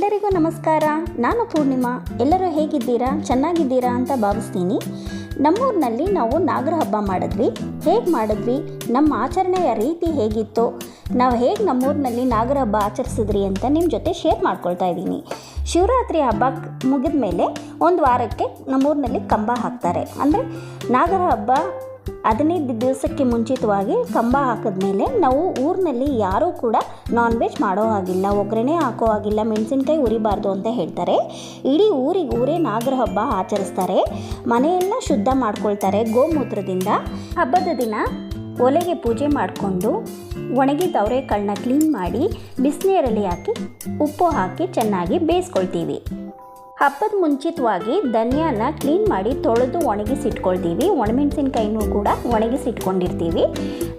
ಎಲ್ಲರಿಗೂ ನಮಸ್ಕಾರ. ನಾನು ಪೂರ್ಣಿಮಾ. ಎಲ್ಲರೂ ಹೇಗಿದ್ದೀರಾ? ಚೆನ್ನಾಗಿದ್ದೀರಾ ಅಂತ ಭಾವಿಸ್ತೀನಿ. ನಮ್ಮೂರಿನಲ್ಲಿ ನಾವು ನಾಗರ ಹಬ್ಬ ಮಾಡಿದ್ವಿ. ಹೇಗೆ ಮಾಡಿದ್ವಿ, ನಮ್ಮ ಆಚರಣೆಯ ರೀತಿ ಹೇಗಿತ್ತು, ನಾವು ಹೇಗೆ ನಮ್ಮೂರಿನಲ್ಲಿ ನಾಗರ ಹಬ್ಬ ಆಚರಿಸಿದ್ರಿ ಅಂತ ನಿಮ್ಮ ಜೊತೆ ಶೇರ್ ಮಾಡ್ಕೊಳ್ತಾ ಇದ್ದೀನಿ. ಶಿವರಾತ್ರಿ ಹಬ್ಬ ಮುಗಿದ ಮೇಲೆ ಒಂದು ವಾರಕ್ಕೆ ನಮ್ಮೂರಿನಲ್ಲಿ ಕಂಬ ಹಾಕ್ತಾರೆ. ಅಂದರೆ ನಾಗರ ಹಬ್ಬ 15 ದಿವಸಕ್ಕೆ ಮುಂಚಿತವಾಗಿ ಕಂಬ ಹಾಕಿದ್ಮೇಲೆ ನಾವು ಊರಿನಲ್ಲಿ ಯಾರೂ ಕೂಡ ನಾನ್ ವೆಜ್ ಮಾಡೋ ಹಾಗಿಲ್ಲ, ಒಗ್ಗರಣೆ ಹಾಕೋ ಹಾಗಿಲ್ಲ, ಮೆಣಸಿನ್ಕಾಯಿ ಉರಿಬಾರ್ದು ಅಂತ ಹೇಳ್ತಾರೆ. ಇಡೀ ಊರೇ ನಾಗರ ಹಬ್ಬ ಆಚರಿಸ್ತಾರೆ. ಮನೆಯೆಲ್ಲ ಶುದ್ಧ ಮಾಡ್ಕೊಳ್ತಾರೆ ಗೋಮೂತ್ರದಿಂದ. ಹಬ್ಬದ ದಿನ ಒಲೆಗೆ ಪೂಜೆ ಮಾಡಿಕೊಂಡು ಒಣಗಿದ ಅವರೆಕಾಳನ್ನ ಕ್ಲೀನ್ ಮಾಡಿ ಬಿಸಿನೀರಲ್ಲಿ ಹಾಕಿ ಉಪ್ಪು ಹಾಕಿ ಚೆನ್ನಾಗಿ ಬೇಯಿಸ್ಕೊಳ್ತೀವಿ. ಹಬ್ಬದ ಮುಂಚಿತವಾಗಿ ಧನಿಯಾನ ಕ್ಲೀನ್ ಮಾಡಿ ತೊಳೆದು ಒಣಗಿಸಿಟ್ಕೊಳ್ತೀವಿ. ಒಣಮೆಣಸಿನ್ಕಾಯಿನೂ ಕೂಡ ಒಣಗಿಸಿಟ್ಕೊಂಡಿರ್ತೀವಿ.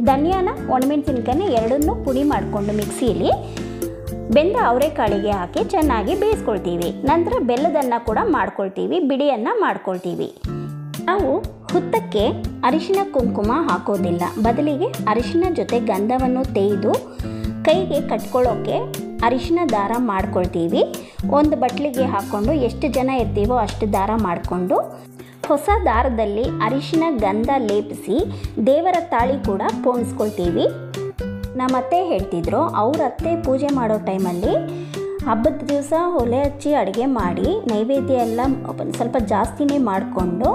ಧನಿಯಾನ ಒಣಮೆಣಸಿನ್ಕಾಯಿನ ಎರಡನ್ನೂ ಪುಡಿ ಮಾಡಿಕೊಂಡು ಮಿಕ್ಸಿಯಲ್ಲಿ ಬೆಂದ ಅವರೆಕಾಳಿಗೆ ಹಾಕಿ ಚೆನ್ನಾಗಿ ಬೇಯಿಸ್ಕೊಳ್ತೀವಿ. ನಂತರ ಬೆಲ್ಲದನ್ನ ಕೂಡ ಮಾಡ್ಕೊಳ್ತೀವಿ, ಬಿಡಿಯನ್ನು ಮಾಡ್ಕೊಳ್ತೀವಿ. ನಾವು ಹುತ್ತಕ್ಕೆ ಅರಿಶಿನ ಕುಂಕುಮ ಹಾಕೋದಿಲ್ಲ, ಬದಲಿಗೆ ಅರಿಶಿನ ಜೊತೆ ಗಂಧವನ್ನು ತೆಗೆದು ಕೈಗೆ ಕಟ್ಕೊಳ್ಳೋಕ್ಕೆ ಅರಿಶಿನ ದಾರ ಮಾಡ್ಕೊಳ್ತೀವಿ. ಒಂದು ಬಟ್ಲಿಗೆ ಹಾಕ್ಕೊಂಡು ಎಷ್ಟು ಜನ ಇರ್ತೀವೋ ಅಷ್ಟು ದಾರ ಮಾಡಿಕೊಂಡು ಹೊಸ ದಾರದಲ್ಲಿ ಅರಿಶಿನ ಗಂಧ ಲೇಪಿಸಿ ದೇವರ ತಾಳಿ ಕೂಡ ಪೋಣಿಸ್ಕೊಳ್ತೀವಿ. ನಮ್ಮ ಅತ್ತೆ ಹೇಳ್ತಿದ್ರು, ಅವ್ರ ಅತ್ತೆ ಪೂಜೆ ಮಾಡೋ ಟೈಮಲ್ಲಿ ಹಬ್ಬದ ದಿವಸ ಒಲೆ ಹಚ್ಚಿ ಅಡುಗೆ ಮಾಡಿ ನೈವೇದ್ಯ ಎಲ್ಲ ಸ್ವಲ್ಪ ಜಾಸ್ತಿನೇ ಮಾಡಿಕೊಂಡು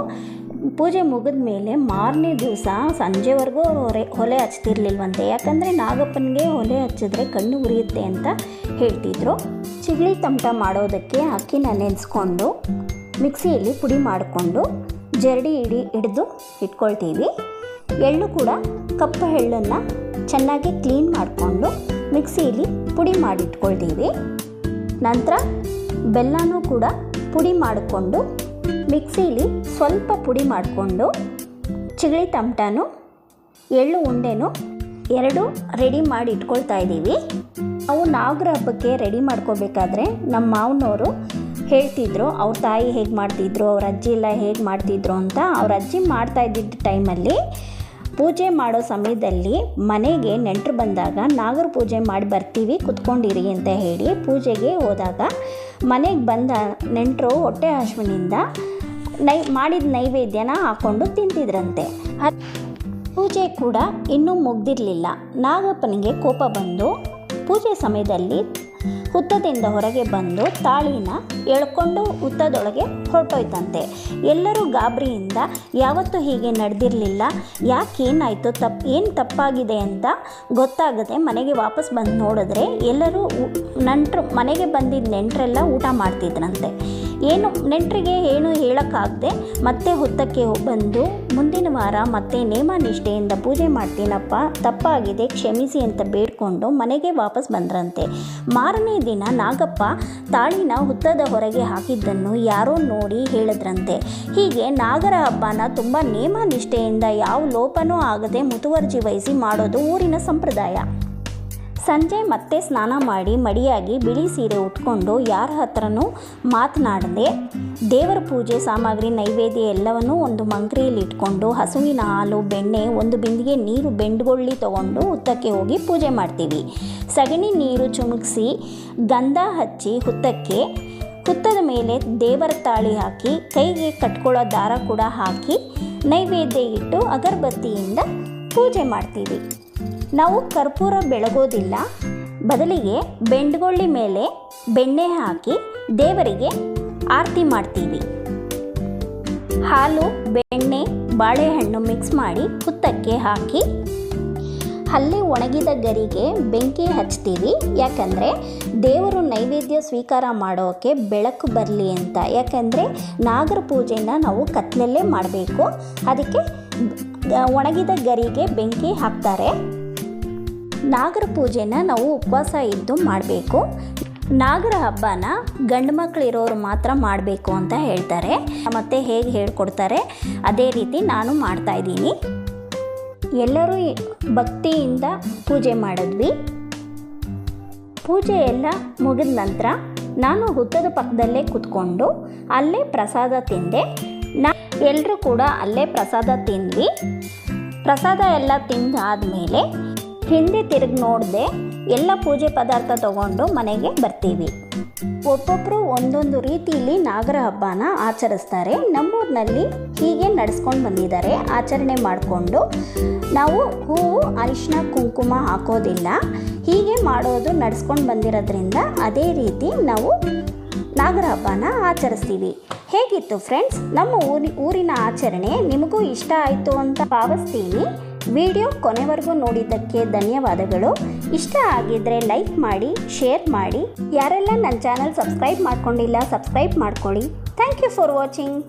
ಪೂಜೆ ಮುಗಿದ ಮೇಲೆ ಮಾರನೇ ದಿವಸ ಸಂಜೆವರೆಗೂ ಒಲೆ ಹಚ್ತಿರ್ಲಿಲ್ವಂತೆ. ಯಾಕಂದರೆ ನಾಗಪ್ಪನಿಗೆ ಒಲೆ ಹಚ್ಚಿದ್ರೆ ಕಣ್ಣು ಉರಿಯುತ್ತೆ ಅಂತ ಹೇಳ್ತಿದ್ರು. ಚಿಗಳಿ ತಮಟ ಮಾಡೋದಕ್ಕೆ ಅಕ್ಕಿನ ನೆನೆಸ್ಕೊಂಡು ಮಿಕ್ಸಿಯಲ್ಲಿ ಪುಡಿ ಮಾಡಿಕೊಂಡು ಜರಡಿ ಹಿಡಿದು ಇಟ್ಕೊಳ್ತೀವಿ. ಎಳ್ಳು ಕೂಡ ಕಪ್ಪು ಎಳ್ಳನ್ನು ಚೆನ್ನಾಗಿ ಕ್ಲೀನ್ ಮಾಡಿಕೊಂಡು ಮಿಕ್ಸಿಯಲ್ಲಿ ಪುಡಿ ಮಾಡಿಟ್ಕೊಳ್ತೀವಿ. ನಂತರ ಬೆಲ್ಲನೂ ಕೂಡ ಪುಡಿ ಮಾಡಿಕೊಂಡು ಮಿಕ್ಸಿಲಿ ಸ್ವಲ್ಪ ಪುಡಿ ಮಾಡಿಕೊಂಡು ಚಿಗಳಿ ತಮಟನೂ ಎಳ್ಳು ಉಂಡೆನೂ ಎರಡು ರೆಡಿ ಮಾಡಿ ಇಟ್ಕೊಳ್ತಾ ಇದ್ದೀವಿ. ನಾವು ನಾಗರ ಹಬ್ಬಕ್ಕೆ ರೆಡಿ ಮಾಡ್ಕೋಬೇಕಾದ್ರೆ ನಮ್ಮ ಮಾವನವರು ಹೇಳ್ತಿದ್ರು, ಅವ್ರ ತಾಯಿ ಹೇಗೆ ಮಾಡ್ತಿದ್ರು, ಅವ್ರ ಅಜ್ಜಿ ಎಲ್ಲ ಹೇಗೆ ಮಾಡ್ತಿದ್ರು ಅಂತ. ಅವ್ರ ಅಜ್ಜಿ ಮಾಡ್ತಾ ಇದ್ದಿದ್ದ ಟೈಮಲ್ಲಿ ಪೂಜೆ ಮಾಡೋ ಸಮಯದಲ್ಲಿ ಮನೆಗೆ ನೆಂಟರು ಬಂದಾಗ ನಾಗರ ಪೂಜೆ ಮಾಡಿ ಬರ್ತೀವಿ ಕುತ್ಕೊಂಡಿರಿ ಅಂತ ಹೇಳಿ ಪೂಜೆಗೆ ಹೋದಾಗ ಮನೆಗೆ ಬಂದ ನೆಂಟರು ಹೊಟ್ಟೆ ಹಸಿವಿನಿಂದ ಮಾಡಿದ ನೈವೇದ್ಯನ ಹಾಕ್ಕೊಂಡು ತಿಂತಿದ್ರಂತೆ. ಪೂಜೆ ಕೂಡ ಇನ್ನೂ ಮುಗ್ದಿರಲಿಲ್ಲ. ನಾಗಪ್ಪನಿಗೆ ಕೋಪ ಬಂದು ಪೂಜೆ ಸಮಯದಲ್ಲಿ ಹುತ್ತದಿಂದ ಹೊರಗೆ ಬಂದು ತಾಳಿನ ಎಳ್ಕೊಂಡು ಹುತ್ತದೊಳಗೆ ಹೊರಟೋಯ್ತಂತೆ. ಎಲ್ಲರೂ ಗಾಬರಿಯಿಂದ ಯಾವತ್ತೂ ಹೀಗೆ ನಡೆದಿರಲಿಲ್ಲ, ಯಾಕೇನಾಯಿತು, ಏನು ತಪ್ಪಾಗಿದೆ ಅಂತ ಗೊತ್ತಾಗದೆ ಮನೆಗೆ ವಾಪಸ್ ಬಂದು ನೋಡಿದ್ರೆ ಎಲ್ಲರೂ ಮನೆಗೆ ಬಂದಿದ್ದ ನೆಂಟರೆಲ್ಲ ಊಟ ಮಾಡ್ತಿದ್ರಂತೆ. ನೆಂಟರಿಗೆ ಏನು ಹೇಳೋಕ್ಕಾಗದೆ ಮತ್ತೆ ಹುತ್ತಕ್ಕೆ ಬಂದು ಮುಂದಿನ ವಾರ ಮತ್ತೆ ನೇಮ ನಿಷ್ಠೆಯಿಂದ ಪೂಜೆ ಮಾಡ್ತೀನಪ್ಪ, ತಪ್ಪಾಗಿದೆ ಕ್ಷಮಿಸಿ ಅಂತ ಬೇಡ್ಕೊಂಡು ಮನೆಗೆ ವಾಪಸ್ ಬಂದ್ರಂತೆ. ಮಾರನೇ ದಿನ ನಾಗಪ್ಪ ತಾಳಿನ ಹುತ್ತದ ಹೊರಗೆ ಹಾಕಿದ್ದನ್ನು ಯಾರೋ ನೋಡಿ ಹೇಳಿದ್ರಂತೆ. ಹೀಗೆ ನಾಗರ ಹಬ್ಬನ ತುಂಬ ನೇಮ ನಿಷ್ಠೆಯಿಂದ ಯಾವ ಲೋಪನೂ ಆಗದೆ ಮುತುವರ್ಜಿ ವಹಿಸಿ ಮಾಡೋದು ಊರಿನ ಸಂಪ್ರದಾಯ. ಸಂಜೆ ಮತ್ತೆ ಸ್ನಾನ ಮಾಡಿ ಮಡಿಯಾಗಿ ಬಿಳಿ ಸೀರೆ ಉಟ್ಕೊಂಡು ಯಾರ ಹತ್ರನೂ ಮಾತನಾಡದೆ ದೇವರ ಪೂಜೆ ಸಾಮಗ್ರಿ ನೈವೇದ್ಯ ಎಲ್ಲವನ್ನೂ ಒಂದು ಮಂಕ್ರಿಯಲ್ಲಿ ಇಟ್ಕೊಂಡು ಹಸುವಿನ ಹಾಲು, ಬೆಣ್ಣೆ, ಒಂದು ಬಿಂದಿಗೆ ನೀರು, ಬೆಂಡುಗೊಳ್ಳಿ ತೊಗೊಂಡು ಹುತ್ತಕ್ಕೆ ಹೋಗಿ ಪೂಜೆ ಮಾಡ್ತೀವಿ. ಸಗಣಿ ನೀರು ಚಿಮುಕಿಸಿ ಗಂಧ ಹಚ್ಚಿ ಹುತ್ತದ ಮೇಲೆ ದೇವರ ತಾಳಿ ಹಾಕಿ ಕೈಗೆ ಕಟ್ಕೊಳ್ಳೋ ದಾರ ಕೂಡ ಹಾಕಿ ನೈವೇದ್ಯ ಇಟ್ಟು ಅಗರಬತ್ತಿಯಿಂದ ಪೂಜೆ ಮಾಡ್ತೀವಿ. ನಾವು ಕರ್ಪೂರ ಬೆಳಗೋದಿಲ್ಲ, ಬದಲಿಗೆ ಬೆಂಡುಗೊಳ್ಳಿ ಮೇಲೆ ಬೆಣ್ಣೆ ಹಾಕಿ ದೇವರಿಗೆ ಆರತಿ ಮಾಡ್ತೀವಿ. ಹಾಲು, ಬೆಣ್ಣೆ, ಬಾಳೆಹಣ್ಣು ಮಿಕ್ಸ್ ಮಾಡಿ ಹುತ್ತಕ್ಕೆ ಹಾಕಿ ಅಲ್ಲೇ ಒಣಗಿದ ಗರಿಗೆ ಬೆಂಕಿ ಹಚ್ತೀವಿ. ಯಾಕಂದರೆ ದೇವರು ನೈವೇದ್ಯ ಸ್ವೀಕಾರ ಮಾಡೋಕ್ಕೆ ಬೆಳಕು ಬರಲಿ ಅಂತ. ಯಾಕಂದರೆ ನಾಗರ ಪೂಜೆನ ನಾವು ಕತ್ತಲಲ್ಲೇ ಮಾಡಬೇಕು, ಅದಕ್ಕೆ ಒಣಗಿದ ಗರಿಗೆ ಬೆಂಕಿ ಹಾಕ್ತಾರೆ. ನಾಗರ ಪೂಜೆನ ನಾವು ಉಪವಾಸ ಇದ್ದು ಮಾಡಬೇಕು. ನಾಗರ ಹಬ್ಬನ ಗಂಡು ಮಕ್ಕಳಿರೋರು ಮಾತ್ರ ಮಾಡಬೇಕು ಅಂತ ಹೇಳ್ತಾರೆ. ಮತ್ತು ಹೇಗೆ ಹೇಳ್ಕೊಡ್ತಾರೆ ಅದೇ ರೀತಿ ನಾನು ಮಾಡ್ತಾಯಿದ್ದೀನಿ. ಎಲ್ಲರೂ ಭಕ್ತಿಯಿಂದ ಪೂಜೆ ಮಾಡಿದ್ವಿ. ಪೂಜೆ ಎಲ್ಲ ಮುಗಿದ ನಂತರ ನಾನು ಹುತ್ತದ ಪಕ್ಕದಲ್ಲೇ ಕೂತ್ಕೊಂಡು ಅಲ್ಲೇ ಪ್ರಸಾದ ತಿಂದೆ. ಎಲ್ಲರೂ ಕೂಡ ಅಲ್ಲೇ ಪ್ರಸಾದ ತಿಂದ್ವಿ. ಪ್ರಸಾದ ಎಲ್ಲ ತಿಂದಾದಮೇಲೆ ಹಿಂದೆ ತಿರುಗಿ ನೋಡದೆ ಎಲ್ಲ ಪೂಜೆ ಪದಾರ್ಥ ತಗೊಂಡು ಮನೆಗೆ ಬರ್ತೀವಿ. ಒಬ್ಬೊಬ್ಬರು ಒಂದೊಂದು ರೀತಿಯಲ್ಲಿ ನಾಗರ ಹಬ್ಬನ ಆಚರಿಸ್ತಾರೆ. ನಮ್ಮೂರಿನಲ್ಲಿ ಹೀಗೆ ನಡೆಸ್ಕೊಂಡು ಬಂದಿದ್ದಾರೆ. ಆಚರಣೆ ಮಾಡಿಕೊಂಡು ನಾವು ಹೂವು ಅರಿಶಿನ ಕುಂಕುಮ ಹಾಕೋದಿಲ್ಲ, ಹೀಗೆ ಮಾಡೋದು ನಡೆಸ್ಕೊಂಡು ಬಂದಿರೋದ್ರಿಂದ ಅದೇ ರೀತಿ ನಾವು ನಾಗರ ಹಬ್ಬನ ಆಚರಿಸ್ತೀವಿ. ಹೇಗಿತ್ತು ಫ್ರೆಂಡ್ಸ್ ನಮ್ಮ ಊರಿನ ಆಚರಣೆ? ನಿಮಗೂ ಇಷ್ಟ ಆಯಿತು ಅಂತ ಭಾವಿಸ್ತೀನಿ. ವಿಡಿಯೋ ಕೊನೆವರೆಗೂ ನೋಡಿದ್ದಕ್ಕೆ ಧನ್ಯವಾದಗಳು. ಇಷ್ಟ ಆಗಿದ್ದರೆ ಲೈಕ್ ಮಾಡಿ, ಶೇರ್ ಮಾಡಿ. ಯಾರೆಲ್ಲ ನನ್ನ ಚಾನಲ್ ಸಬ್ಸ್ಕ್ರೈಬ್ ಮಾಡ್ಕೊಂಡಿಲ್ಲ ಸಬ್ಸ್ಕ್ರೈಬ್ ಮಾಡ್ಕೊಳ್ಳಿ. Thank you for watching.